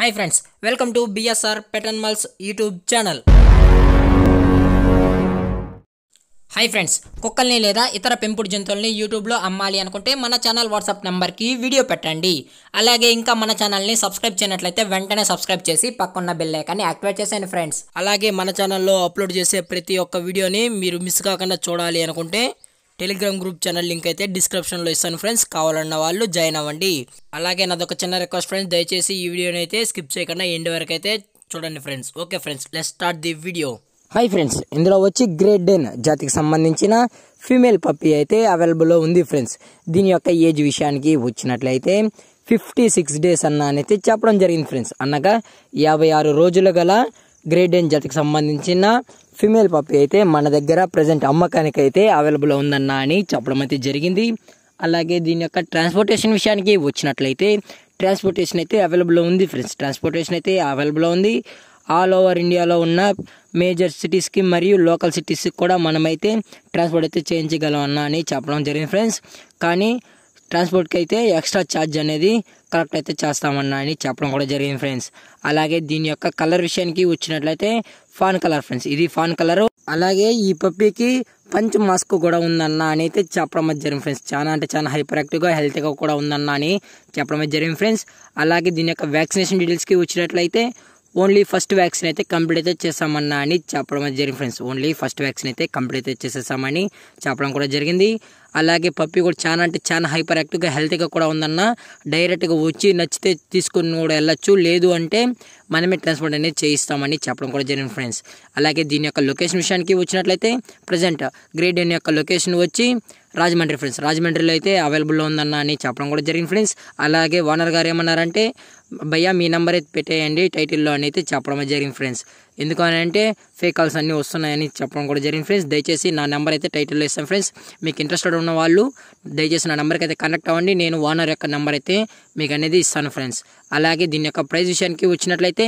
Hi friends, welcome to BSR Pet Animals YouTube channel. Hi friends, కుక్కల్ని లేదా ఇతర పెంపుడు జంతువుల్ని యూట్యూబ్లో అమ్మాలి అనుకుంటే మన ఛానల్ వాట్సాప్ నెంబర్కి వీడియో పెట్టండి. అలాగే ఇంకా మన ఛానల్ని సబ్స్క్రైబ్ చేయనట్లయితే వెంటనే సబ్స్క్రైబ్ చేసి పక్కన్న బెల్ ఐకాన్ని యాక్టివేట్ చేసేయండి ఫ్రెండ్స్. అలాగే మన ఛానల్లో అప్లోడ్ చేసే ప్రతి ఒక్క వీడియోని మీరు మిస్ కాకుండా చూడాలి అనుకుంటే టెలిగ్రామ్ గ్రూప్ ఛానల్ లింక్ అయితే డిస్క్రిప్షన్లో ఇస్తాను ఫ్రెండ్స్, కావాలన్న వాళ్ళు జాయిన్ అవ్వండి. అలాగే నాదొక చిన్న రిక్వెస్ట్ ఫ్రెండ్స్, దయచేసి ఈ వీడియోని అయితే స్కిప్ చేయకుండా ఎండ్ వరకు అయితే చూడండి friends. Okay friends, let's start the video. Hi friends, ఇందులో వచ్చి గ్రేట్ డెన్ జాతికి సంబంధించిన ఫీమేల్ పప్పీ అయితే అవైలబుల్లో ఉంది ఫ్రెండ్స్. దీని యొక్క ఏజ్ విషయానికి వచ్చినట్లయితే 56 డేస్ అయితే చెప్పడం జరిగింది ఫ్రెండ్స్. అనగా 56 రోజులు గల గ్రేట్ డెన్ జాతికి సంబంధించిన ఫీమేల్ పప్పీ అయితే మన దగ్గర ప్రజెంట్ అమ్మకానికి అయితే అవైలబుల్ ఉందన్న అని చెప్పడం అయితే జరిగింది. అలాగే దీని యొక్క ట్రాన్స్పోర్టేషన్ విషయానికి వచ్చినట్లయితే ట్రాన్స్పోర్టేషన్ అయితే అవైలబుల్ ఉంది ఫ్రెండ్స్. ట్రాన్స్పోర్టేషన్ అయితే అవైలబుల్ ఉంది. ఆల్ ఓవర్ ఇండియాలో ఉన్న మేజర్ సిటీస్కి మరియు లోకల్ సిటీస్కి కూడా మనమైతే ట్రాన్స్పోర్ట్ అయితే చేయించగలం అన్న అని చెప్పడం జరిగింది ఫ్రెండ్స్. కానీ ట్రాన్స్పోర్ట్కి అయితే ఎక్స్ట్రా ఛార్జ్ అనేది కరెక్ట్ అయితే చేస్తామన్నా అని చెప్పడం కూడా జరిగింది ఫ్రెండ్స్. అలాగే దీని యొక్క కలర్ విషయానికి వచ్చినట్లయితే ఫాన్ కలర్ ఫ్రెండ్స్, ఇది ఫాన్ కలరు. అలాగే ఈ పప్పీకి పంచ్ మాస్క్ కూడా ఉందన్న అని అయితే చెప్పడం జరిగింది ఫ్రెండ్స్. చాలా అంటే చాలా హైపర్ యాక్టివ్గా హెల్తీగా కూడా ఉందన్న అని చెప్పడం జరిగింది ఫ్రెండ్స్. అలాగే దీని యొక్క వ్యాక్సినేషన్ డీటెయిల్స్కి వచ్చినట్లయితే ఓన్లీ ఫస్ట్ వ్యాక్సిన్ అయితే కంప్లీట్ అయితే చేసామన్నా అని చెప్పడం జరిగింది ఫ్రెండ్స్. ఓన్లీ ఫస్ట్ వ్యాక్సిన్ అయితే కంప్లీట్ అయితే చేసేసామని చెప్పడం కూడా జరిగింది. అలాగే పప్పీ కూడా చాలా అంటే చాలా హైపర్ యాక్టివ్గా హెల్తీగా కూడా ఉందన్న. డైరెక్ట్గా వచ్చి నచ్చితే తీసుకుని కూడా వెళ్ళచ్చు, లేదు అంటే మనమే ట్రాన్స్పోర్ట్ అనేది చేయిస్తామని చెప్పడం కూడా జరిగింది ఫ్రెండ్స్. అలాగే దీని యొక్క లొకేషన్ విషయానికి వచ్చినట్లయితే ప్రజెంట్ గ్రేట్ డెన్ యొక్క లొకేషన్ వచ్చి రాజమండ్రి ఫ్రెండ్స్. రాజమండ్రిలో అయితే అవైలబుల్లో ఉందన్న అని చెప్పడం కూడా జరిగింది ఫ్రెండ్స్. అలాగే ఓనర్ గారు ఏమన్నారంటే, భయ్యా మీ నెంబర్ అయితే పెట్టేయండి టైటిల్లో అని అయితే చెప్పడం జరిగింది ఫ్రెండ్స్. ఎందుకని అంటే ఫేక్ కాల్స్ అన్నీ వస్తున్నాయని చెప్పడం కూడా జరిగింది ఫ్రెండ్స్. దయచేసి నా నెంబర్ అయితే టైటిల్లో ఇస్తాను ఫ్రెండ్స్. మీకు ఇంట్రెస్టెడ్ ఉన్న వాళ్ళు దయచేసి నా నెంబర్కి అయితే కనెక్ట్ అవ్వండి. నేను ఓనర్ యొక్క నెంబర్ అయితే మీకు అనేది ఇస్తాను ఫ్రెండ్స్. అలాగే దీని యొక్క ప్రైస్ విషయానికి వచ్చినట్లయితే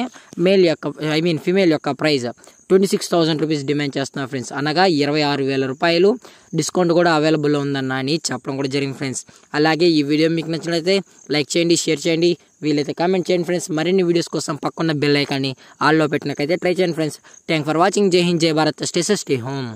ఫీమేల్ యొక్క ప్రైస్ 26,000 రూపీస్ డిమాండ్ చేస్తున్నా ఫ్రెండ్స్. అనగా 26,000 రూపాయలు. డిస్కౌంట్ కూడా అవైలబుల్ ఉందన్న అని చెప్పడం కూడా జరిగింది ఫ్రెండ్స్. అలాగే ఈ వీడియో మీకు నచ్చినట్లయితే లైక్ చేయండి, షేర్ చేయండి, వీలైతే కామెంట్ చేయండి ఫ్రెండ్స్. మరిన్ని వీడియోస్ కోసం పక్కన్న బెల్ ఐకాన్ని ఆల్లో పెట్టినకైతే ట్రై చేయండి ఫ్రెండ్స్. Thank for watching. జై హింద్, జై Bharat, stay safe, stay home.